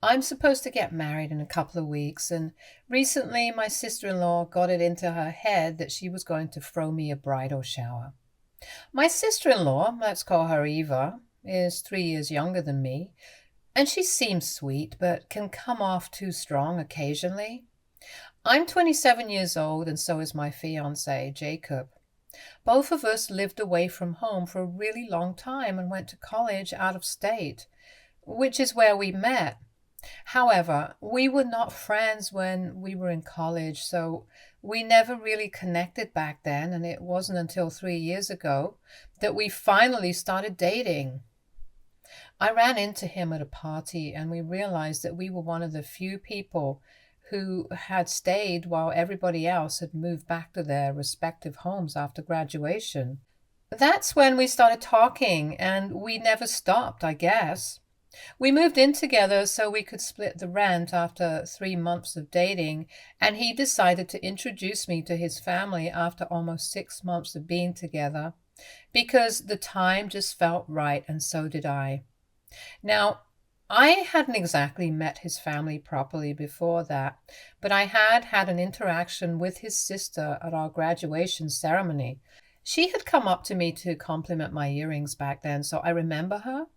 I'm supposed to get married in a couple of weeks, and recently my sister-in-law got it into her head that she was going to throw me a bridal shower. My sister-in-law, let's call her Eva, is 3 years younger than me, and she seems sweet but can come off too strong occasionally. I'm 27 years old, and so is my fiance, Jacob. Both of us lived away from home for a really long time and went to college out of state, which is where we met. However, we were not friends when we were in college, so we never really connected back then, and it wasn't until 3 years ago that we finally started dating. I ran into him at a party, and we realized that we were one of the few people who had stayed while everybody else had moved back to their respective homes after graduation. That's when we started talking, and we never stopped, I guess. We moved in together so we could split the rent after 3 months of dating, and he decided to introduce me to his family after almost 6 months of being together because the time just felt right, and so did I. Now, I hadn't exactly met his family properly before that, but I had had an interaction with his sister at our graduation ceremony. She had come up to me to compliment my earrings back then, so I remember her,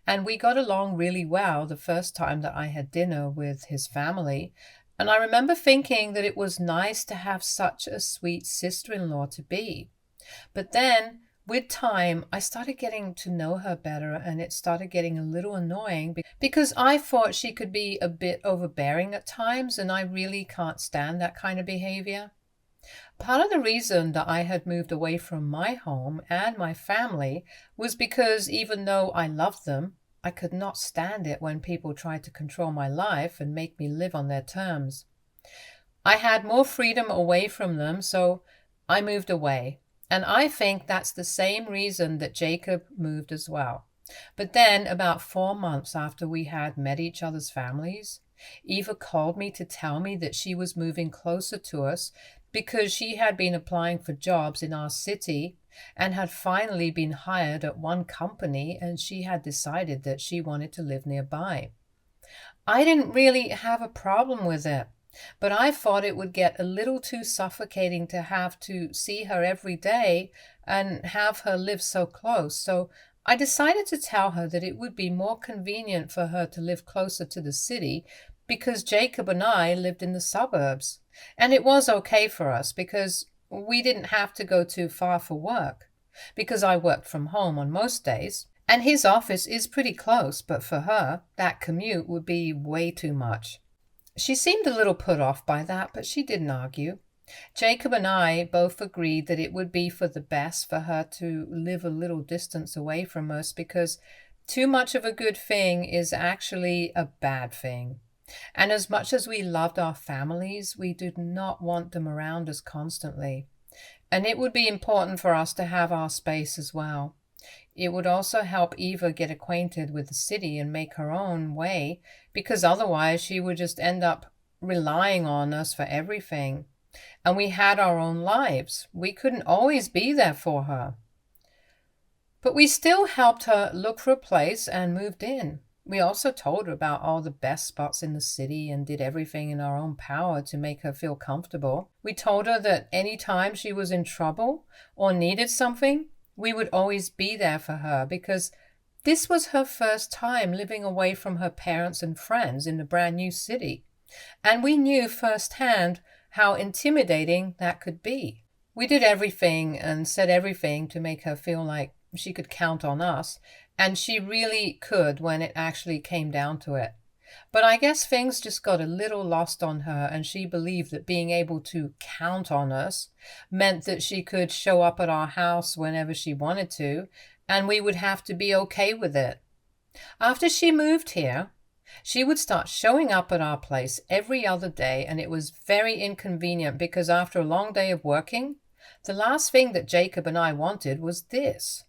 and we got along really well the first time that I had dinner with his family. And I remember thinking that it was nice to have such a sweet sister-in-law to be. But then, with time, I started getting to know her better, and it started getting a little annoying because I thought she could be a bit overbearing at times, and I really can't stand that kind of behavior. Part of the reason that I had moved away from my home and my family was because even though I loved them, I could not stand it when people tried to control my life and make me live on their terms. I had more freedom away from them, so I moved away. And I think that's the same reason that Jacob moved as well. But then, about 4 months after we had met each other's families, Eva called me to tell me that she was moving closer to us because she had been applying for jobs in our city and had finally been hired at one company, and she had decided that she wanted to live nearby. I didn't really have a problem with it, but I thought it would get a little too suffocating to have to see her every day and have her live so close. So I decided to tell her that it would be more convenient for her to live closer to the city because Jacob and I lived in the suburbs. And it was okay for us because we didn't have to go too far for work, because I worked from home on most days. And his office is pretty close, but for her, that commute would be way too much. She seemed a little put off by that, but she didn't argue. Jacob and I both agreed that it would be for the best for her to live a little distance away from us because too much of a good thing is actually a bad thing. And as much as we loved our families, we did not want them around us constantly. And it would be important for us to have our space as well. It would also help Eva get acquainted with the city and make her own way, because otherwise she would just end up relying on us for everything. And we had our own lives. We couldn't always be there for her. But we still helped her look for a place and moved in. We also told her about all the best spots in the city and did everything in our own power to make her feel comfortable. We told her that any time she was in trouble or needed something, we would always be there for her because this was her first time living away from her parents and friends in a brand new city. And we knew firsthand how intimidating that could be. We did everything and said everything to make her feel like she could count on us, and she really could when it actually came down to it. But I guess things just got a little lost on her, and she believed that being able to count on us meant that she could show up at our house whenever she wanted to, and we would have to be okay with it. After she moved here, she would start showing up at our place every other day, and it was very inconvenient because after a long day of working, the last thing that Jacob and I wanted was this.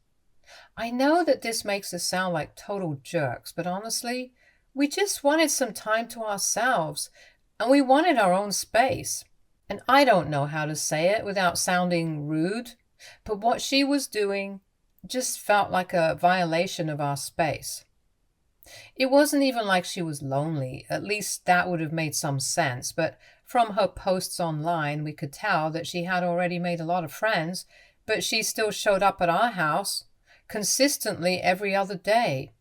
I know that this makes us sound like total jerks, but honestly, we just wanted some time to ourselves, and we wanted our own space. And I don't know how to say it without sounding rude, but what she was doing just felt like a violation of our space. It wasn't even like she was lonely. At least that would have made some sense. But from her posts online, we could tell that she had already made a lot of friends, but she still showed up at our house consistently every other day.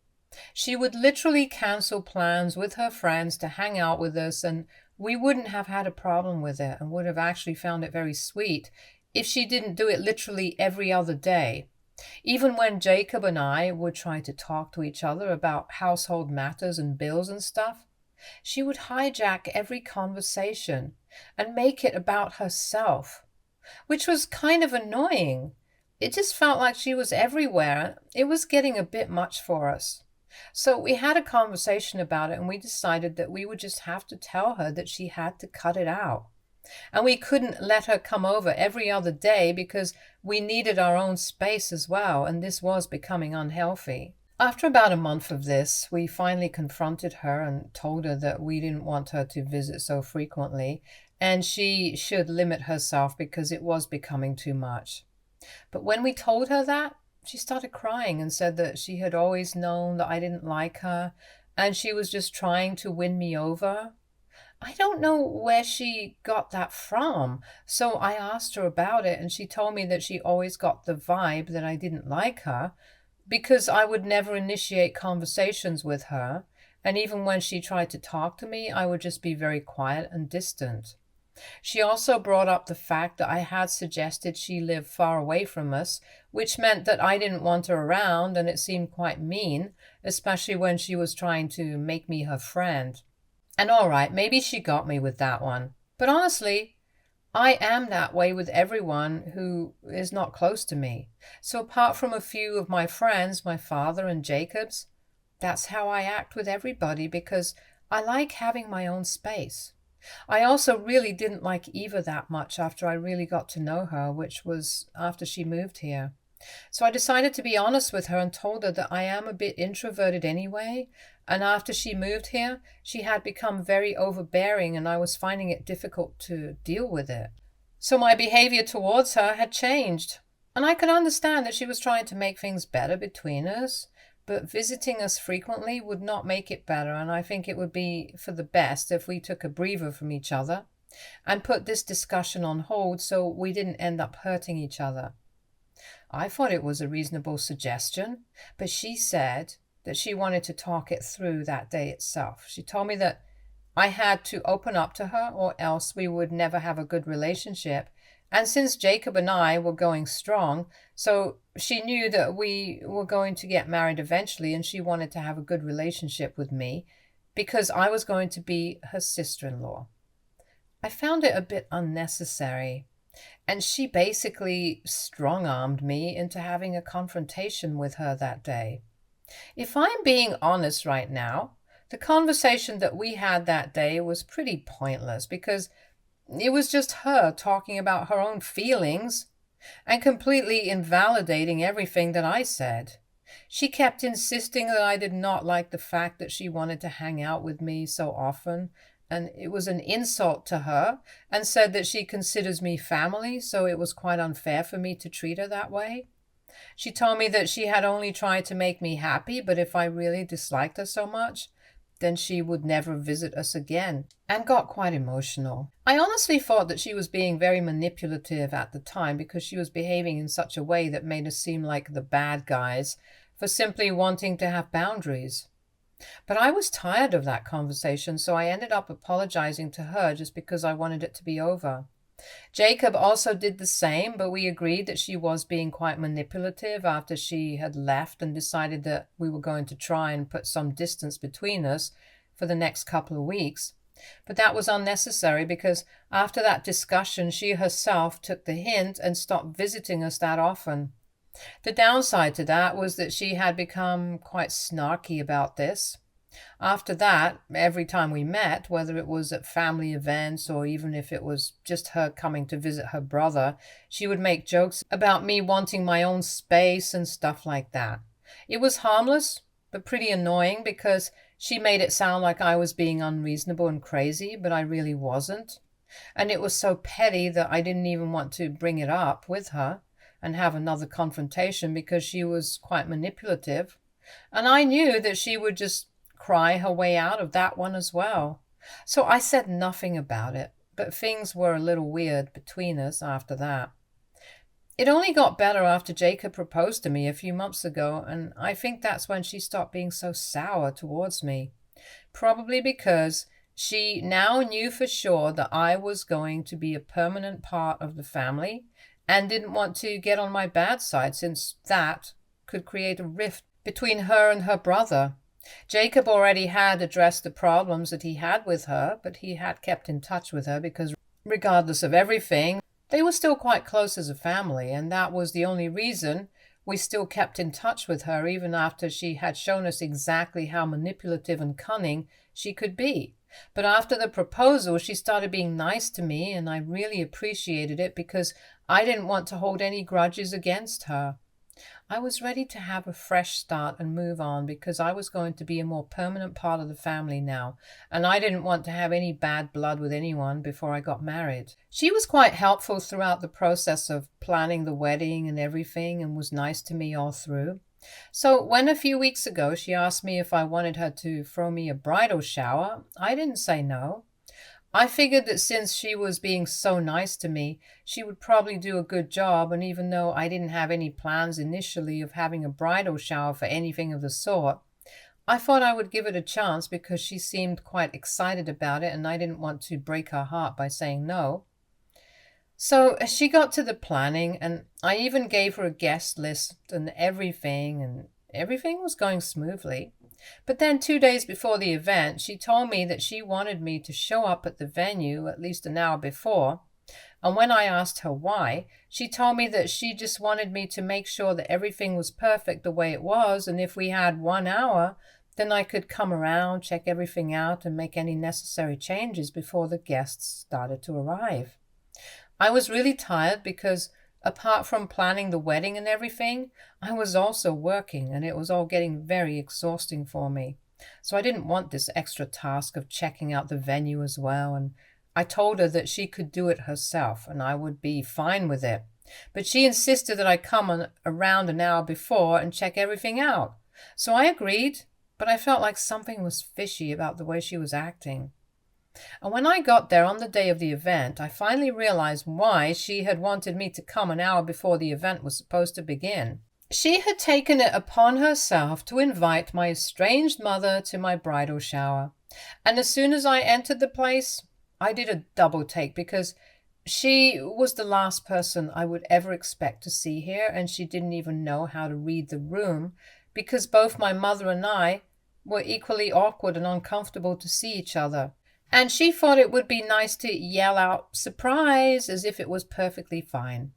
She would literally cancel plans with her friends to hang out with us, and we wouldn't have had a problem with it and would have actually found it very sweet if she didn't do it literally every other day. Even when Jacob and I would try to talk to each other about household matters and bills and stuff, she would hijack every conversation and make it about herself, which was kind of annoying. It just felt like she was everywhere. It was getting a bit much for us. So we had a conversation about it and we decided that we would just have to tell her that she had to cut it out. And we couldn't let her come over every other day because we needed our own space as well, and this was becoming unhealthy. After about a month of this, we finally confronted her and told her that we didn't want her to visit so frequently, and she should limit herself because it was becoming too much. But when we told her that, she started crying and said that she had always known that I didn't like her, and she was just trying to win me over. I don't know where she got that from. So I asked her about it, and she told me that she always got the vibe that I didn't like her because I would never initiate conversations with her. And even when she tried to talk to me, I would just be very quiet and distant. She also brought up the fact that I had suggested she live far away from us, which meant that I didn't want her around, and it seemed quite mean, especially when she was trying to make me her friend. And all right, maybe she got me with that one. But honestly, I am that way with everyone who is not close to me. So apart from a few of my friends, my father and Jacob's, that's how I act with everybody because I like having my own space. I also really didn't like Eva that much after I really got to know her, which was after she moved here. So I decided to be honest with her and told her that I am a bit introverted anyway, and after she moved here, she had become very overbearing and I was finding it difficult to deal with it. So my behavior towards her had changed, and I could understand that she was trying to make things better between us, but visiting us frequently would not make it better, and I think it would be for the best if we took a breather from each other and put this discussion on hold so we didn't end up hurting each other. I thought it was a reasonable suggestion, but she said that she wanted to talk it through that day itself. She told me that I had to open up to her or else we would never have a good relationship. And since Jacob and I were going strong, so she knew that we were going to get married eventually and she wanted to have a good relationship with me because I was going to be her sister-in-law. I found it a bit unnecessary. And she basically strong armed me into having a confrontation with her that day. If I'm being honest right now, the conversation that we had that day was pretty pointless because it was just her talking about her own feelings and completely invalidating everything that I said. She kept insisting that I did not like the fact that she wanted to hang out with me so often, and it was an insult to her, and said that she considers me family, so it was quite unfair for me to treat her that way. She told me that she had only tried to make me happy, but if I really disliked her so much, then she would never visit us again, and got quite emotional. I honestly thought that she was being very manipulative at the time because she was behaving in such a way that made us seem like the bad guys for simply wanting to have boundaries. But I was tired of that conversation, so I ended up apologizing to her just because I wanted it to be over. Jacob also did the same, but we agreed that she was being quite manipulative after she had left and decided that we were going to try and put some distance between us for the next couple of weeks. But that was unnecessary because after that discussion, she herself took the hint and stopped visiting us that often. The downside to that was that she had become quite snarky about this. After that, every time we met, whether it was at family events or even if it was just her coming to visit her brother, she would make jokes about me wanting my own space and stuff like that. It was harmless, but pretty annoying because she made it sound like I was being unreasonable and crazy, but I really wasn't. And it was so petty that I didn't even want to bring it up with her and have another confrontation because she was quite manipulative. And I knew that she would just cry her way out of that one as well. So I said nothing about it, but things were a little weird between us after that. It only got better after Jacob proposed to me a few months ago, and I think that's when she stopped being so sour towards me. Probably because she now knew for sure that I was going to be a permanent part of the family and didn't want to get on my bad side, since that could create a rift between her and her brother. Jacob already had addressed the problems that he had with her, but he had kept in touch with her because, regardless of everything, they were still quite close as a family, and that was the only reason we still kept in touch with her even after she had shown us exactly how manipulative and cunning she could be. But after the proposal, she started being nice to me, and I really appreciated it because I didn't want to hold any grudges against her. I was ready to have a fresh start and move on because I was going to be a more permanent part of the family now, and I didn't want to have any bad blood with anyone before I got married. She was quite helpful throughout the process of planning the wedding and everything, and was nice to me all through. So when a few weeks ago she asked me if I wanted her to throw me a bridal shower, I didn't say no. I figured that since she was being so nice to me, she would probably do a good job, and even though I didn't have any plans initially of having a bridal shower for anything of the sort, I thought I would give it a chance because she seemed quite excited about it and I didn't want to break her heart by saying no. So she got to the planning, and I even gave her a guest list and everything was going smoothly. But then 2 days before the event, she told me that she wanted me to show up at the venue at least an hour before. And when I asked her why, she told me that she just wanted me to make sure that everything was perfect the way it was, and if we had 1 hour, then I could come around, check everything out, and make any necessary changes before the guests started to arrive. I was really tired because, apart from planning the wedding and everything, I was also working, and it was all getting very exhausting for me. So I didn't want this extra task of checking out the venue as well, and I told her that she could do it herself and I would be fine with it. But she insisted that I come around an hour before and check everything out. So I agreed, but I felt like something was fishy about the way she was acting. And when I got there on the day of the event, I finally realized why she had wanted me to come an hour before the event was supposed to begin. She had taken it upon herself to invite my estranged mother to my bridal shower. And as soon as I entered the place, I did a double take because she was the last person I would ever expect to see here, and she didn't even know how to read the room because both my mother and I were equally awkward and uncomfortable to see each other. And she thought it would be nice to yell out "surprise" as if it was perfectly fine.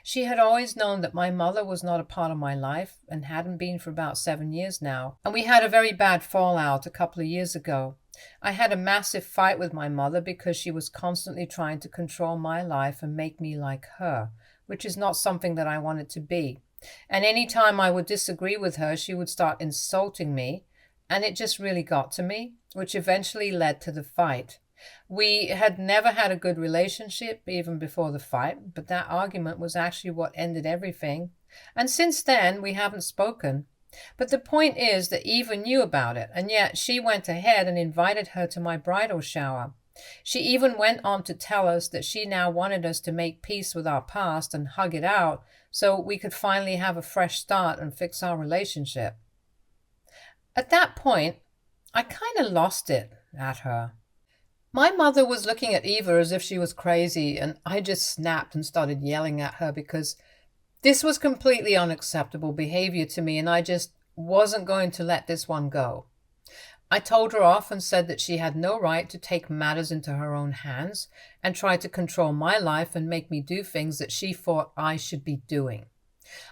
She had always known that my mother was not a part of my life and hadn't been for about 7 years now. And we had a very bad fallout a couple of years ago. I had a massive fight with my mother because she was constantly trying to control my life and make me like her, which is not something that I wanted to be. And any time I would disagree with her, she would start insulting me, and it just really got to me, which eventually led to the fight. We had never had a good relationship even before the fight, but that argument was actually what ended everything. And since then, we haven't spoken. But the point is that Eva knew about it, and yet she went ahead and invited her to my bridal shower. She even went on to tell us that she now wanted us to make peace with our past and hug it out so we could finally have a fresh start and fix our relationship. At that point, I kind of lost it at her. My mother was looking at Eva as if she was crazy, and I just snapped and started yelling at her because this was completely unacceptable behavior to me, and I just wasn't going to let this one go. I told her off and said that she had no right to take matters into her own hands and try to control my life and make me do things that she thought I should be doing.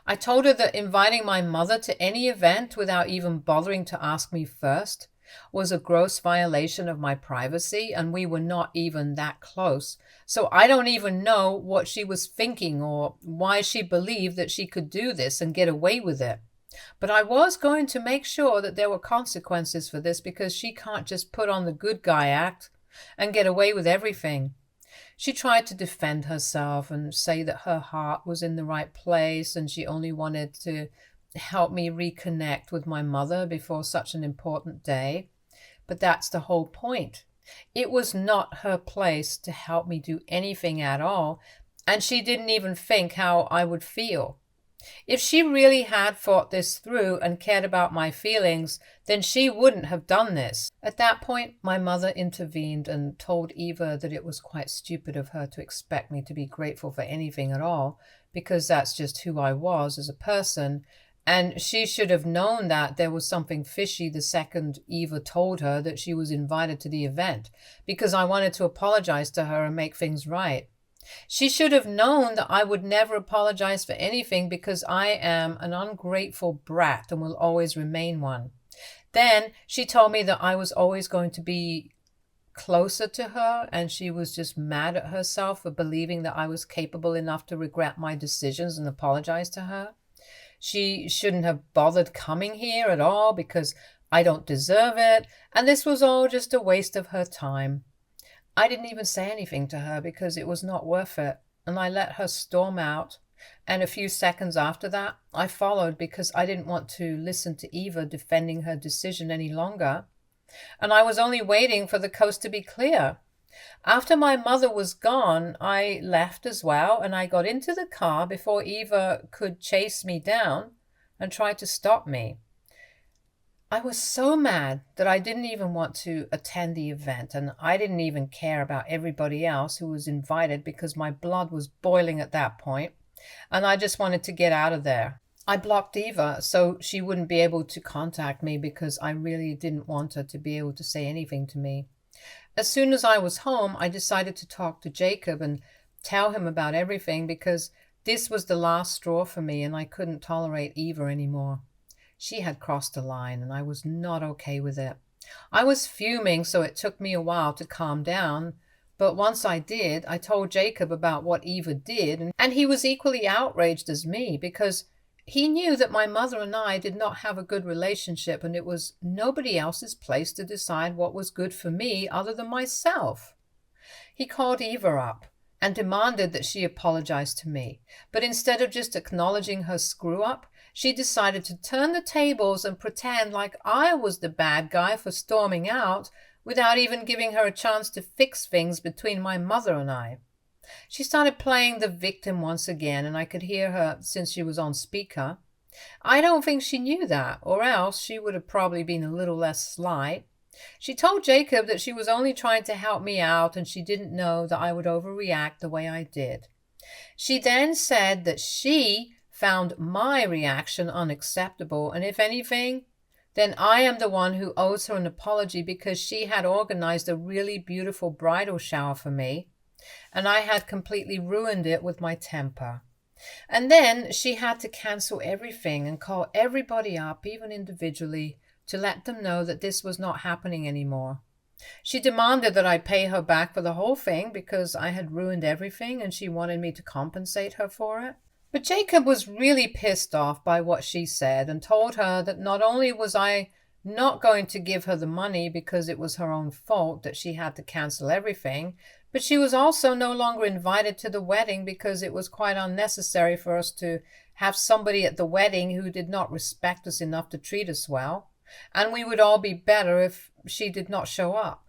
I told her that inviting my mother to any event without even bothering to ask me first was a gross violation of my privacy, and we were not even that close. So I don't even know what she was thinking or why she believed that she could do this and get away with it. But I was going to make sure that there were consequences for this because she can't just put on the good guy act and get away with everything. She tried to defend herself and say that her heart was in the right place and she only wanted to help me reconnect with my mother before such an important day. But that's the whole point. It was not her place to help me do anything at all, and she didn't even think how I would feel. If she really had thought this through and cared about my feelings, then she wouldn't have done this. At that point, my mother intervened and told Eva that it was quite stupid of her to expect me to be grateful for anything at all, because that's just who I was as a person, and she should have known that there was something fishy the second Eva told her that she was invited to the event, because I wanted to apologize to her and make things right. She should have known that I would never apologize for anything because I am an ungrateful brat and will always remain one. Then she told me that I was always going to be closer to her, and she was just mad at herself for believing that I was capable enough to regret my decisions and apologize to her. She shouldn't have bothered coming here at all because I don't deserve it, and this was all just a waste of her time. I didn't even say anything to her because it was not worth it, and I let her storm out, and a few seconds after that, I followed because I didn't want to listen to Eva defending her decision any longer, and I was only waiting for the coast to be clear. After my mother was gone, I left as well, and I got into the car before Eva could chase me down and try to stop me. I was so mad that I didn't even want to attend the event, and I didn't even care about everybody else who was invited because my blood was boiling at that point, and I just wanted to get out of there. I blocked Eva so she wouldn't be able to contact me because I really didn't want her to be able to say anything to me. As soon as I was home, I decided to talk to Jacob and tell him about everything because this was the last straw for me and I couldn't tolerate Eva anymore. She had crossed the line, and I was not okay with it. I was fuming, so it took me a while to calm down, but once I did, I told Jacob about what Eva did, and he was equally outraged as me because he knew that my mother and I did not have a good relationship, and it was nobody else's place to decide what was good for me other than myself. He called Eva up and demanded that she apologize to me, but instead of just acknowledging her screw-up, she decided to turn the tables and pretend like I was the bad guy for storming out without even giving her a chance to fix things between my mother and I. She started playing the victim once again, and I could hear her since she was on speaker. I don't think she knew that, or else she would have probably been a little less sly. She told Jacob that she was only trying to help me out and she didn't know that I would overreact the way I did. She then said that she found my reaction unacceptable, and if anything, then I am the one who owes her an apology because she had organized a really beautiful bridal shower for me, and I had completely ruined it with my temper. And then she had to cancel everything and call everybody up, even individually, to let them know that this was not happening anymore. She demanded that I pay her back for the whole thing because I had ruined everything and she wanted me to compensate her for it. But Jacob was really pissed off by what she said and told her that not only was I not going to give her the money because it was her own fault that she had to cancel everything, but she was also no longer invited to the wedding because it was quite unnecessary for us to have somebody at the wedding who did not respect us enough to treat us well, and we would all be better if she did not show up.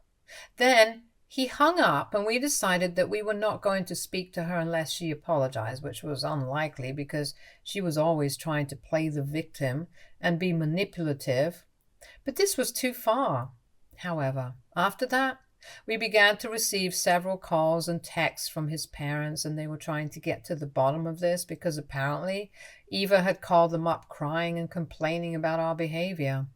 Then he hung up, and we decided that we were not going to speak to her unless she apologized, which was unlikely because she was always trying to play the victim and be manipulative. But this was too far. However, after that, we began to receive several calls and texts from his parents, and they were trying to get to the bottom of this because apparently Eva had called them up crying and complaining about our behavior.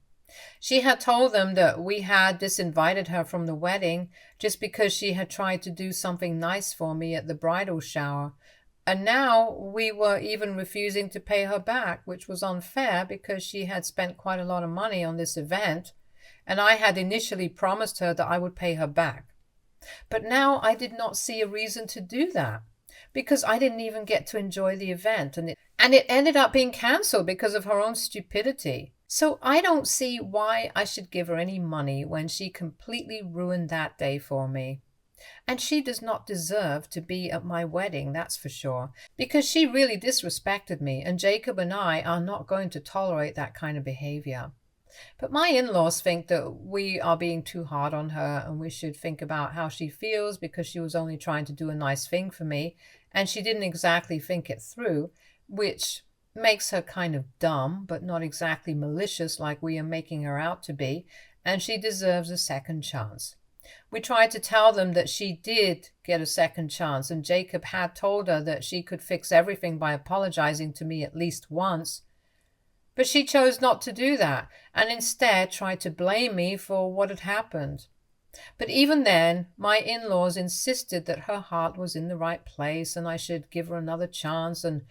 She had told them that we had disinvited her from the wedding just because she had tried to do something nice for me at the bridal shower, and now we were even refusing to pay her back, which was unfair because she had spent quite a lot of money on this event, and I had initially promised her that I would pay her back. But now I did not see a reason to do that because I didn't even get to enjoy the event, and it ended up being cancelled because of her own stupidity. So I don't see why I should give her any money when she completely ruined that day for me. And she does not deserve to be at my wedding, that's for sure, because she really disrespected me, and Jacob and I are not going to tolerate that kind of behavior. But my in-laws think that we are being too hard on her and we should think about how she feels because she was only trying to do a nice thing for me and she didn't exactly think it through, which makes her kind of dumb, but not exactly malicious like we are making her out to be, and she deserves a second chance. We tried to tell them that she did get a second chance, and Jacob had told her that she could fix everything by apologizing to me at least once. But she chose not to do that, and instead tried to blame me for what had happened. But even then, my in-laws insisted that her heart was in the right place and I should give her another chance, and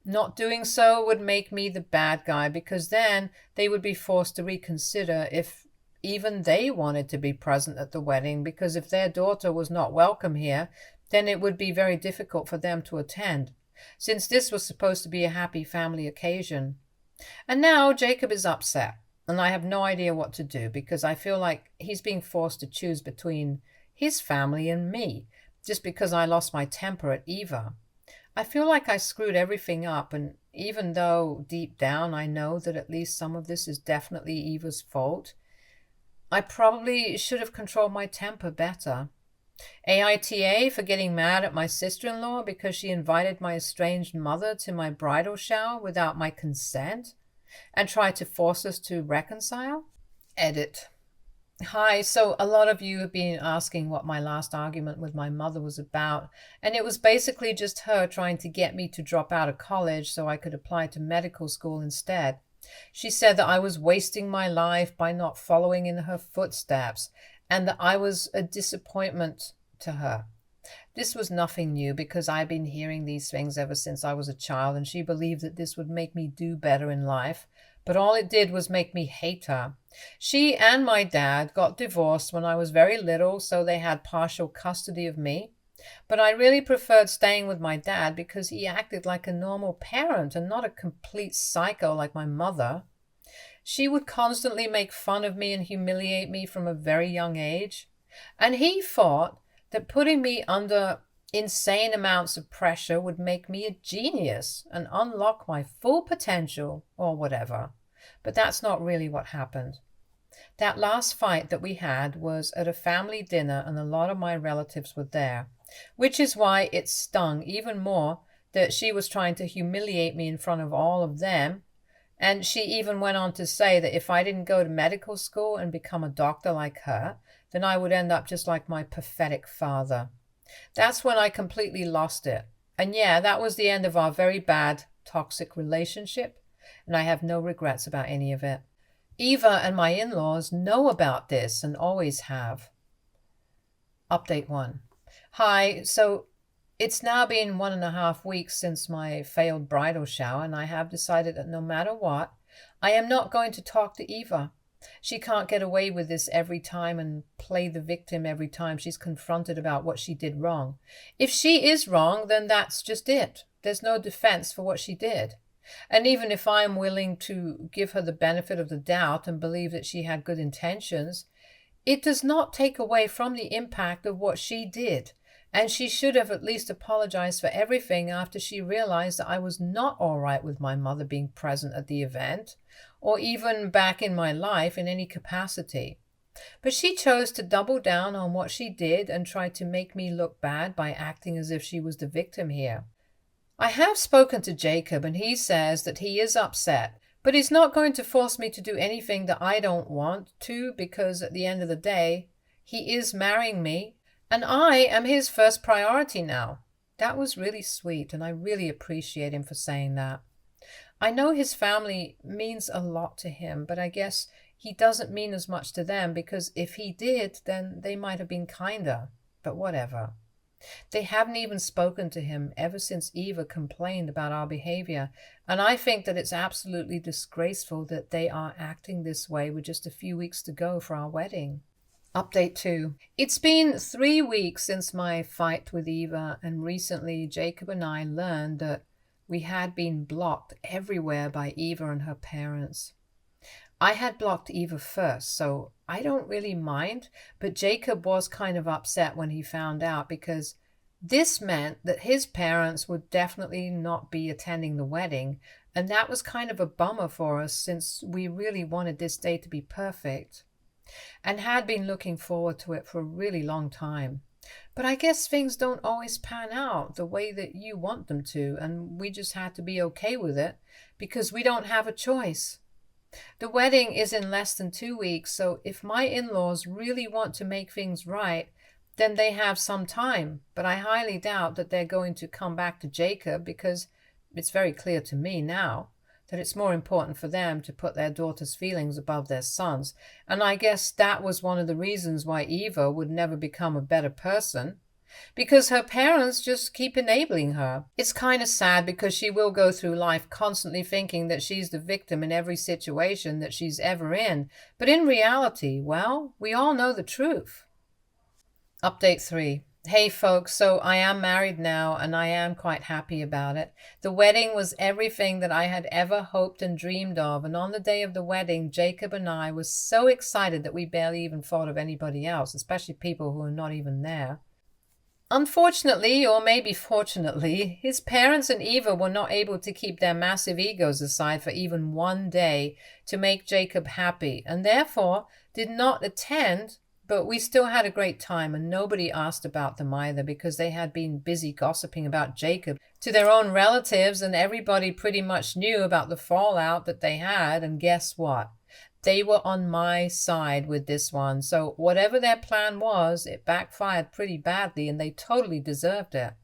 not doing so would make me the bad guy because then they would be forced to reconsider if even they wanted to be present at the wedding, because if their daughter was not welcome here, then it would be very difficult for them to attend, since this was supposed to be a happy family occasion. And now Jacob is upset, and I have no idea what to do because I feel like he's being forced to choose between his family and me, just because I lost my temper at Eva. I feel like I screwed everything up, and even though deep down I know that at least some of this is definitely Eva's fault, I probably should have controlled my temper better. AITA for getting mad at my sister-in-law because she invited my estranged mother to my bridal shower without my consent and tried to force us to reconcile. Edit. Hi, so a lot of you have been asking what my last argument with my mother was about, and it was basically just her trying to get me to drop out of college so I could apply to medical school instead. She said that I was wasting my life by not following in her footsteps, and that I was a disappointment to her. This was nothing new because I've been hearing these things ever since I was a child, and she believed that this would make me do better in life, but all it did was make me hate her. She and my dad got divorced when I was very little, so they had partial custody of me. But I really preferred staying with my dad because he acted like a normal parent and not a complete psycho like my mother. She would constantly make fun of me and humiliate me from a very young age. And he thought that putting me under insane amounts of pressure would make me a genius and unlock my full potential or whatever. But that's not really what happened. That last fight that we had was at a family dinner and a lot of my relatives were there, which is why it stung even more that she was trying to humiliate me in front of all of them. And she even went on to say that if I didn't go to medical school and become a doctor like her, then I would end up just like my pathetic father. That's when I completely lost it. And yeah, that was the end of our very bad, toxic relationship, and I have no regrets about any of it. Eva and my in-laws know about this and always have. Update 1. Hi, so it's now been 1.5 weeks since my failed bridal shower, and I have decided that no matter what, I am not going to talk to Eva. She can't get away with this every time and play the victim every time she's confronted about what she did wrong. If she is wrong, then that's just it. There's no defense for what she did. And even if I'm willing to give her the benefit of the doubt and believe that she had good intentions, it does not take away from the impact of what she did. And she should have at least apologized for everything after she realized that I was not all right with my mother being present at the event, or even back in my life in any capacity. But she chose to double down on what she did and tried to make me look bad by acting as if she was the victim here. I have spoken to Jacob, and he says that he is upset, but he's not going to force me to do anything that I don't want to, because at the end of the day, he is marrying me, and I am his first priority now. That was really sweet, and I really appreciate him for saying that. I know his family means a lot to him, but I guess he doesn't mean as much to them, because if he did, then they might have been kinder, but whatever. They haven't even spoken to him ever since Eva complained about our behavior, and I think that it's absolutely disgraceful that they are acting this way with just a few weeks to go for our wedding. Update 2. It's been 3 weeks since my fight with Eva, and recently Jacob and I learned that we had been blocked everywhere by Eva and her parents. I had blocked Eva first, so I don't really mind, but Jacob was kind of upset when he found out, because this meant that his parents would definitely not be attending the wedding, And that was kind of a bummer for us since we really wanted this day to be perfect and had been looking forward to it for a really long time. But I guess things don't always pan out the way that you want them to, and we just had to be okay with it because we don't have a choice. The wedding is in less than 2 weeks, so if my in laws really want to make things right, then they have some time. But I highly doubt that they're going to come back to Jacob because it's very clear to me now that it's more important for them to put their daughter's feelings above their son's. And I guess that was one of the reasons why Eva would never become a better person, because her parents just keep enabling her. It's kind of sad because she will go through life constantly thinking that she's the victim in every situation that she's ever in. But in reality, well, we all know the truth. Update 3. Hey folks, so I am married now and I am quite happy about it. The wedding was everything that I had ever hoped and dreamed of, and on the day of the wedding, Jacob and I were so excited that we barely even thought of anybody else, especially people who are not even there. Unfortunately, or maybe fortunately, his parents and Eva were not able to keep their massive egos aside for even one day to make Jacob happy, and therefore did not attend. But we still had a great time, and nobody asked about them either because they had been busy gossiping about Jacob to their own relatives, and everybody pretty much knew about the fallout that they had. And guess what? They were on my side with this one. So whatever their plan was, it backfired pretty badly, and they totally deserved it.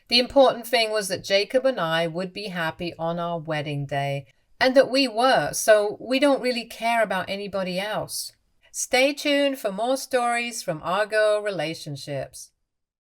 The important thing was that Jacob and I would be happy on our wedding day, and that we were, so we don't really care about anybody else. Stay tuned for more stories from Argo Relationships.